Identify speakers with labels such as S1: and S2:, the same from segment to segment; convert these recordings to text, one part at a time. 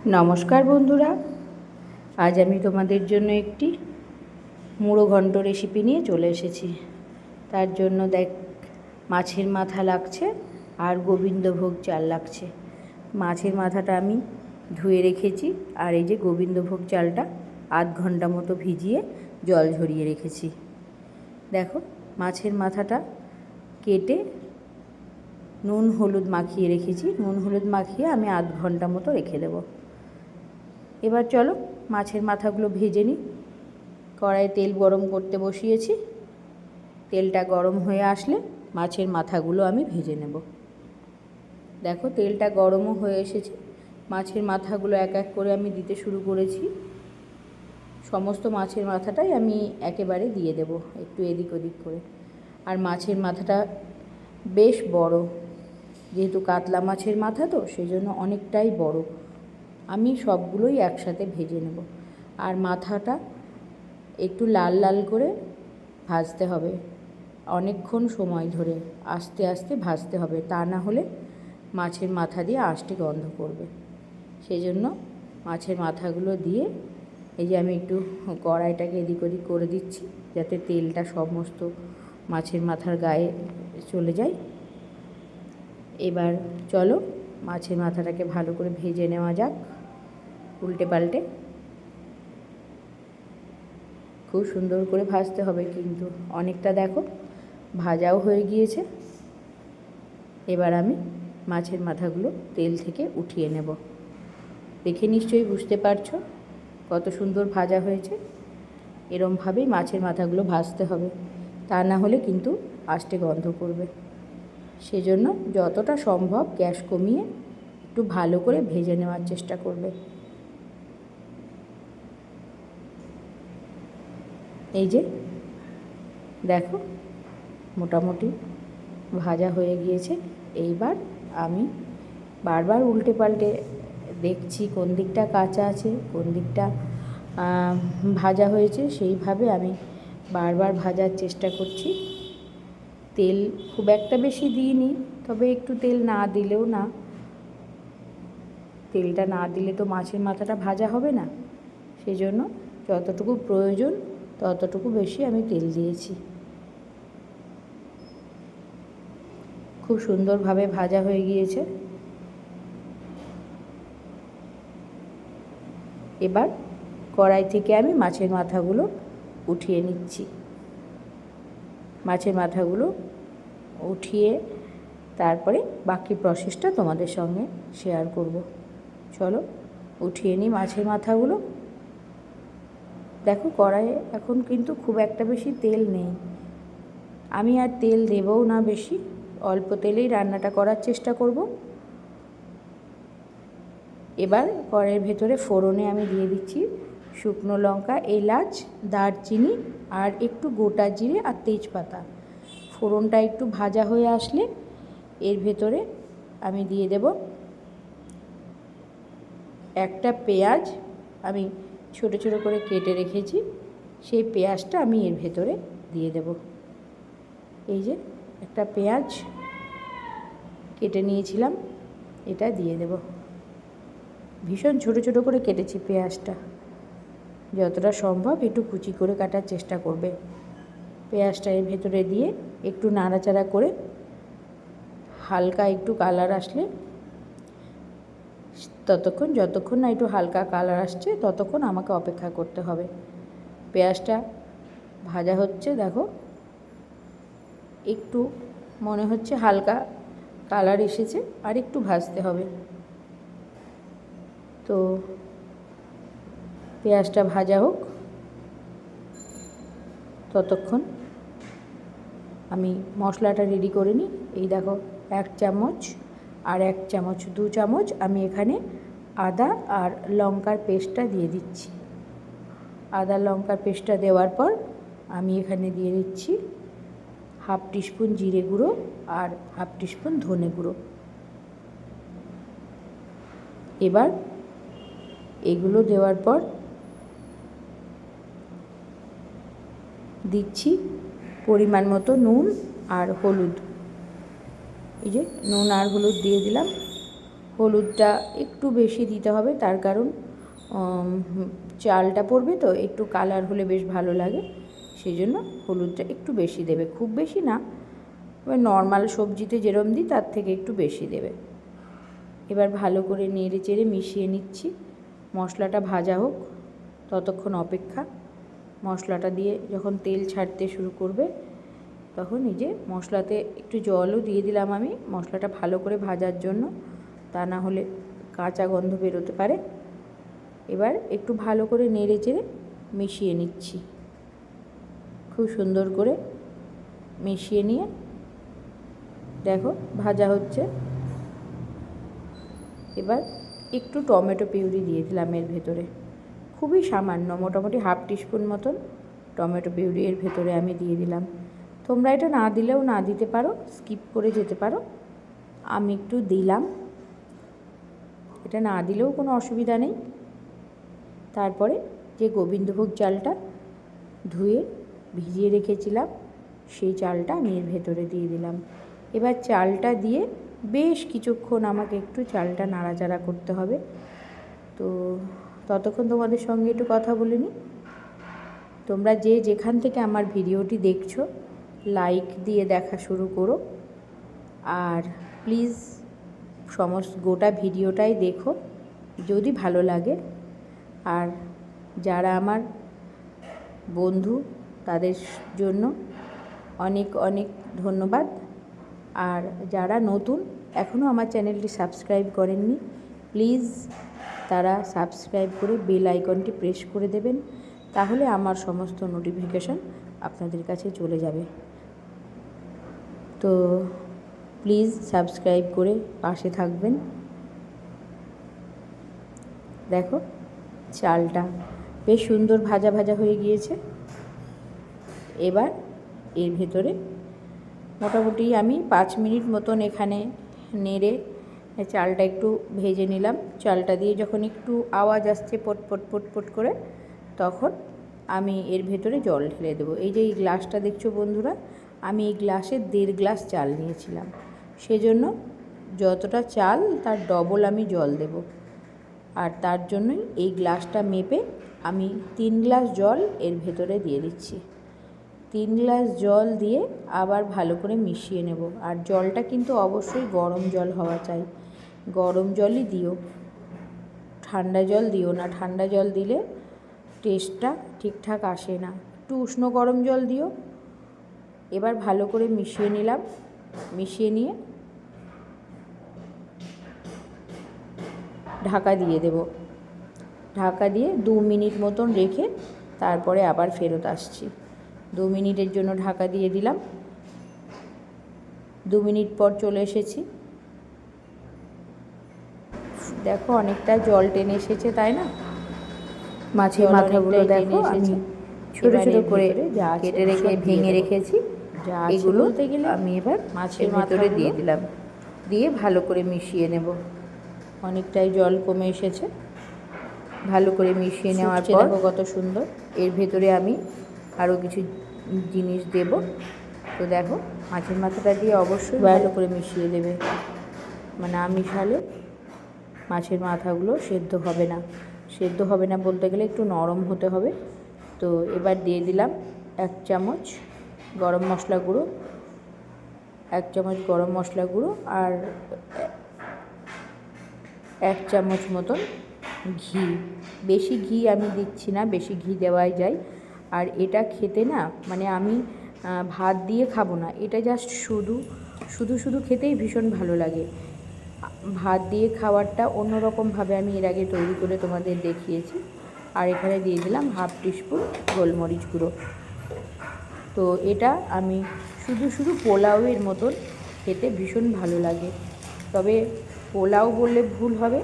S1: নমস্কার বন্ধুরা, আজ আমি তোমাদের জন্য একটি মুড়ো ঘন্ট রেসিপি নিয়ে চলে এসেছি। তার জন্য মাছের মাথা লাগছে আর গোবিন্দভোগ চাল লাগছে। মাছের মাথাটা আমি ধুয়ে রেখেছি, আর এই যে গোবিন্দভোগ চালটা আধ ঘন্টা মতো ভিজিয়ে জল ঝরিয়ে রেখেছি। দেখো, মাছের মাথাটা কেটে নুন হলুদ মাখিয়ে রেখেছি। নুন হলুদ মাখিয়ে আমি আধ ঘন্টা মতো রেখে দেবো। এবার চলো মাছের মাথাগুলো ভেজে নিই। কড়াইয়ে তেল গরম করতে বসিয়েছি। তেলটা গরম হয়ে আসলে মাছের মাথাগুলো আমি ভেজে নেব। দেখো, তেলটা গরমও হয়ে এসেছে। মাছের মাথাগুলো এক এক করে আমি দিতে শুরু করেছি। সমস্ত মাছের মাথাটাই আমি একেবারে দিয়ে দেব, একটু এদিক ওদিক করে। আর মাছের মাথাটা বেশ বড়, যেহেতু কাতলা মাছের মাথা তো সেই জন্য অনেকটাই বড়। আমি সবগুলোই একসাথে ভেজে নেব। আর মাথাটা একটু লাল লাল করে ভাজতে হবে, অনেকক্ষণ সময় ধরে আস্তে আস্তে ভাজতে হবে, তা না হলে মাছের মাথা দিয়ে আষ্টে গন্ধ করবে। সেই জন্য মাছের মাথাগুলো দিয়ে এই যে আমি একটু কড়াইটাকে এদিক ওদিক করে দিচ্ছি, যাতে তেলটা সমস্ত মাছের মাথার গায়ে চলে যায়। এবার চলো মাছের মাথাটাকে ভালো করে ভেজে নেওয়া যাক, উল্টে পাল্টে। খুব সুন্দর করে ভাজতে হবে, কিন্তু অনেকটা দেখো ভাজাও হয়ে গিয়েছে। এবার আমি মাছের মাথাগুলো তেল থেকে উঠিয়ে নেব। দেখে নিশ্চয়ই বুঝতে পারছো কত সুন্দর ভাজা হয়েছে। এরমভাবেই মাছের মাথাগুলো ভাজতে হবে, তা না হলে কিন্তু আষ্টে গন্ধ করবে। সেজন্য যতটা সম্ভব গ্যাস কমিয়ে একটু ভালো করে ভেজে নেওয়ার চেষ্টা করবে। এই যে দেখো, মোটামুটি ভাজা হয়ে গিয়েছে। এইবার আমি বারবার উল্টে পাল্টে দেখছি কোন দিকটা কাঁচা আছে, কোন দিকটা ভাজা হয়েছে। সেইভাবে আমি বারবার ভাজার চেষ্টা করছি। তেল খুব একটা বেশি দিইনি, তবে একটু তেল না দিলেও না। তেলটা না দিলে তো মাছের মাথাটা ভাজা হবে না। সেই জন্য যতটুকু প্রয়োজন ততটুকু বেশি আমি তেল দিয়েছি। খুব সুন্দরভাবে ভাজা হয়ে গিয়েছে। এবার কড়াই থেকে আমি মাছের মাথাগুলো উঠিয়ে নিচ্ছি। মাছের মাথাগুলো উঠিয়ে তারপরে বাকি প্রসেসটা তোমাদের সঙ্গে শেয়ার করব। চলো উঠিয়ে নিই মাছের মাথাগুলো। দেখো, কড়াইয়ে এখন কিন্তু খুব একটা বেশি তেল নেই। আমি আর তেল দেবও না বেশি, অল্প তেলেই রান্নাটা করার চেষ্টা করব। এবার কড়াইয়ের ভেতরে ফোড়নে আমি দিয়ে দিচ্ছি শুকনো লঙ্কা, এলাচ, দারচিনি আর একটু গোটা জিরে আর তেজপাতা। ফোড়নটা একটু ভাজা হয়ে আসলে এর ভেতরে আমি দিয়ে দেব একটা পেঁয়াজ। আমি ছোট ছোট করে কেটে রেখেছি, সেই পেঁয়াজটা আমি এর ভেতরে দিয়ে দেব। এই যে একটা পেঁয়াজ কেটে নিয়েছিলাম, এটা দিয়ে দেব। ভীষণ ছোট ছোট করে কেটেছি পেঁয়াজটা, যতটা সম্ভব একটু কুচি করে কাটার চেষ্টা করবে। পেঁয়াজটা এর ভেতরে দিয়ে একটু নাড়াচাড়া করে হালকা একটু কালার আসলে, যতক্ষণ না একটু হালকা কালার আসছে ততক্ষণ আমাকে অপেক্ষা করতে হবে। পেঁয়াজটা ভাজা হচ্ছে, দেখো একটু মনে হচ্ছে হালকা কালার এসেছে, আর একটু ভাজতে হবে। তো পেঁয়াজটা ভাজা হোক, ততক্ষণ আমি মশলাটা রেডি করে নিই। এই দেখো, 1 চামচ আর 1 চামচ 2 চামচ আমি এখানে আদা আর লঙ্কার পেস্টটা দিয়ে দিচ্ছি। আদা লঙ্কার পেস্টটা দেওয়ার পর আমি এখানে দিয়ে দিচ্ছি 1/2 টিস্পুন জিরে গুঁড়ো আর 1/2 টিস্পুন ধনে গুঁড়ো। এবার এগুলো দেওয়ার পর দিচ্ছি পরিমাণ মতো নুন আর হলুদ। এই যে নুন আর হলুদ দিয়ে দিলাম। হলুদটা একটু বেশি দিতে হবে, তার কারণ চালটা পড়বে তো, একটু কালার হলে বেশ ভালো লাগে, সেই জন্য হলুদটা একটু বেশি দেবে, খুব বেশি না, ওই নর্মাল সবজিতে যেরম দিই তার থেকে একটু বেশি দেবে। এবার ভালো করে নেড়ে চেড়ে মিশিয়ে নিচ্ছি। মশলাটা ভাজা হোক ততক্ষণ অপেক্ষা। মশলাটা দিয়ে যখন তেল ছাড়তে শুরু করবে তখন এই যে মশলাতে একটু জলও দিয়ে দিলাম আমি, মশলাটা ভালো করে ভাজার জন্য, তা না হলে কাঁচা গন্ধ বেরোতে পারে। এবার একটু ভালো করে নেড়ে চেড়ে মিশিয়ে নিচ্ছি, খুব সুন্দর করে মিশিয়ে নিয়ে দেখো ভাজা হচ্ছে। এবার একটু টমেটো পিউরি দিয়ে দিলাম এর ভেতরে, খুবই সামান্য, মোটামুটি হাফ টিস্পুন মতন টমেটো পিউরি এর ভেতরে আমি দিয়ে দিলাম। তোমরা এটা না দিলেও না দিতে পারো, স্কিপ করে যেতে পারো, আমি একটু দিলাম, এটা না দিলেও কোনো অসুবিধা নেই। তারপরে যে গোবিন্দভোগ চালটা ধুয়ে ভিজিয়ে রেখেছিলাম সেই চালটা আমি এর ভেতরে দিয়ে দিলাম। এবার চালটা দিয়ে বেশ কিছুক্ষণ আমাকে একটু চালটা নাড়াচাড়া করতে হবে। তো ততক্ষণ তোমাদের সঙ্গে একটু কথা বলে নিই। তোমরা যে যেখান থেকে আমার ভিডিওটি দেখছো লাইক দিয়ে দেখা শুরু করো, আর প্লিজ সমস্ত গোটা ভিডিওটাই দেখো যদি ভালো লাগে। আর যারা আমার বন্ধু তাদের জন্য অনেক অনেক ধন্যবাদ। আর যারা নতুন এখনও আমার চ্যানেলটি সাবস্ক্রাইব করেননি, প্লিজ তারা সাবস্ক্রাইব করে বেল আইকনটি প্রেস করে দেবেন, তাহলে আমার সমস্ত নোটিফিকেশন আপনাদের কাছে চলে যাবে। তো প্লিজ সাবস্ক্রাইব করে পাশে থাকবেন। দেখো চালটা বেশ সুন্দর ভাজা ভাজা হয়ে গিয়েছে। এবার এর ভেতরে মোটামুটি আমি 5 মিনিট মতন এখানে নেড়ে চালটা একটু ভেজে নিলাম। চালটা দিয়ে যখন একটু আওয়াজ আসছে পট পট পট পট করে, তখন আমি এর ভেতরে জল ঢেলে দেবো। এই যে এই গ্লাসটা দেখছো বন্ধুরা, আমি এই গ্লাসে 1.5 গ্লাস চাল নিয়েছিলাম, সেজন্য যতটা চাল তার ডবল আমি জল দেব। আর তার জন্যই এই গ্লাসটা মেপে আমি 3 গ্লাস জল এর ভেতরে দিয়ে দিচ্ছি। 3 গ্লাস জল দিয়ে আবার ভালো করে মিশিয়ে নেব। আর জলটা কিন্তু অবশ্যই গরম জল হওয়া চাই, গরম জলই দিও, ঠান্ডা জল দিও না, ঠান্ডা জল দিলে টেস্টটা ঠিকঠাক আসে না, একটু উষ্ণ গরম জল দিও। এবার ভালো করে মিশিয়ে নিলাম, মিশিয়ে নিয়ে ঢাকা দিয়ে দেব। ঢাকা দিয়ে 2 মিনিট মতন রেখে তারপরে আবার ফেরত আসছি। 2 মিনিটের জন্য ঢাকা দিয়ে দিলাম। 2 মিনিট পর চলে এসেছি। দেখো অনেকটা জল টেনে এসেছে, তাই না? মাছের মাথাগুলো দেখো আমি ছোটো ছোটো করে কেটে রেখে ভেঙে রেখেছি, এগুলো আমি এবার মাছের ভেতরে দিয়ে দিলাম, দিয়ে ভালো করে মিশিয়ে নেব। অনেকটাই জল কমে এসেছে। ভালো করে মিশিয়ে নেওয়ার পর কত সুন্দর, এর ভেতরে আমি আরও কিছু জিনিস দেব। তো দেখো মাছের মাথাটা দিয়ে অবশ্যই ভালো করে মিশিয়ে দেবে, মানে না মিশালে মাছের মাথাগুলো সেদ্ধ হবে না। সেদ্ধ হবে না বলতে গেলে একটু নরম হতে হবে। তো এবার দিয়ে দিলাম 1 চামচ গরম মশলা গুঁড়ো, 1 চামচ গরম মশলা গুঁড়ো, আর 1 চামচ মতন ঘি। বেশি ঘি আমি দিচ্ছি না, বেশি ঘি দেওয়াই যায়। আর এটা খেতে না, মানে আমি ভাত দিয়ে খাবো না, এটা জাস্ট শুধু শুধু শুধু খেতেই ভীষণ ভালো লাগে। ভাত দিয়ে খাবারটা অন্যরকমভাবে আমি এর আগে তৈরি করে তোমাদের দেখিয়েছি। আর এখানে দিয়ে দিলাম হাফ টিস্পুন গোলমরিচ গুঁড়ো। তো এটা আমি শুধু শুধু পোলাওয়ের মতন খেতে ভীষণ ভালো লাগে, তবে পোলাও বললে ভুল হবে,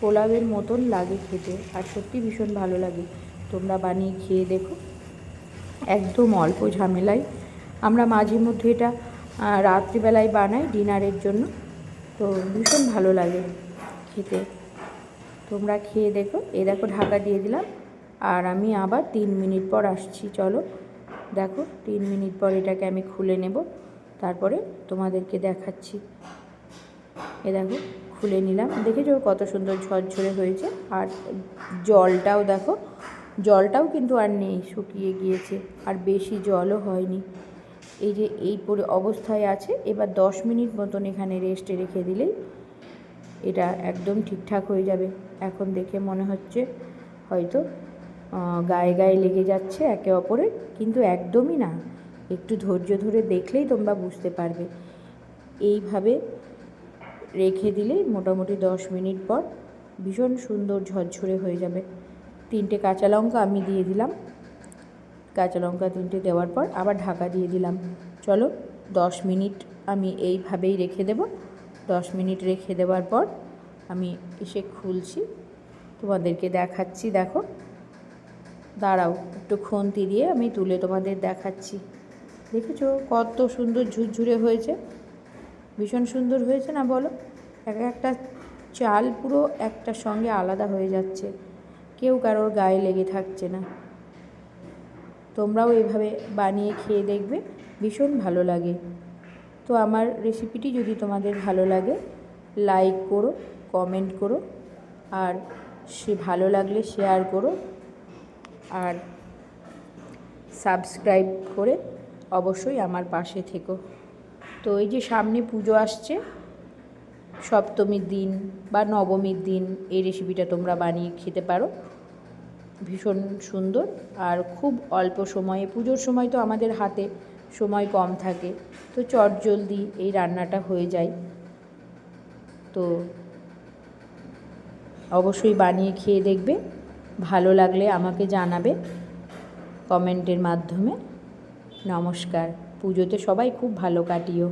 S1: পোলাওয়ের মতন লাগে খেতে, আর সত্যি ভীষণ ভালো লাগে। তোমরা বানিয়ে খেয়ে দেখো, একদম অল্প ঝামেলায়। আমরা মাঝে মধ্যে এটা রাত্রিবেলায় বানাই ডিনারের জন্য, তো ভীষণ ভালো লাগে খেতে। তোমরা খেয়ে দেখো। এই দেখো ঢাকা দিয়ে দিলাম, আর আমি আবার 3 মিনিট পর আসছি। চলো দেখো 3 মিনিট পর এটাকে আমি খুলে নেব, তারপরে তোমাদেরকে দেখাচ্ছি। এ দেখো খুলে নিলাম। দেখেছো কত সুন্দর ঝরঝরে হয়েছে। আর জলটাও দেখো, জলটাও কিন্তু আর নেই, শুকিয়ে গিয়েছে, আর বেশি জলও হয়নি। এই যে এই অবস্থায় আছে। এবার 10 মিনিট মতন এখানে রেস্টে রেখে দিলেই এটা একদম ঠিকঠাক হয়ে যাবে। এখন দেখে মনে হচ্ছে হয়তো গায়ে গায়ে লেগে যাচ্ছে একে অপরের, কিন্তু একদমই না। একটু ধৈর্য ধরে দেখলেই তোমরা বুঝতে পারবে। এইভাবে রেখে দিলেই মোটামুটি 10 মিনিট পর ভীষণ সুন্দর ঝরঝরে হয়ে যাবে। 3টে কাঁচা লঙ্কা আমি দিয়ে দিলাম। কাঁচা লঙ্কা 3টে দেওয়ার পর আবার ঢাকা দিয়ে দিলাম। চলো 10 মিনিট আমি এইভাবেই রেখে দেব। 10 মিনিট রেখে দেওয়ার পর আমি এসে খুলছি, তোমাদেরকে দেখাচ্ছি। দেখো, দাঁড়াও, একটু খুন্তি দিয়ে আমি তুলে তোমাদের দেখাচ্ছি। দেখেছো কত সুন্দর ঝুরঝুরে হয়েছে, ভীষণ সুন্দর হয়েছে না বলো? একটা চাল পুরো একটার সঙ্গে আলাদা হয়ে যাচ্ছে, কেউ কারোর গায়ে লেগে থাকছে না। তোমরাও এভাবে বানিয়ে খেয়ে দেখবে, ভীষণ ভালো লাগে। তো আমার রেসিপিটি যদি তোমাদের ভালো লাগে, লাইক করো, কমেন্ট করো, আর ভালো লাগলে শেয়ার করো, আর সাবস্ক্রাইব করে অবশ্যই আমার পাশে থেকো। তো এই যে সামনে পুজো আসছে, সপ্তমীর দিন বা নবমীর দিন এই রেসিপিটা তোমরা বানিয়ে খেতে পারো, ভীষণ সুন্দর। আর খুব অল্প সময়ে, পুজোর সময় তো আমাদের হাতে সময় কম থাকে, তো চটজলদি এই রান্নাটা হয়ে যায়। তো অবশ্যই বানিয়ে খেয়ে দেখবে, ভালো লাগলে আমাকে জানাবে কমেন্টের মাধ্যমে। নমস্কার। পুজোতে সবাই খুব ভালো কাটিও।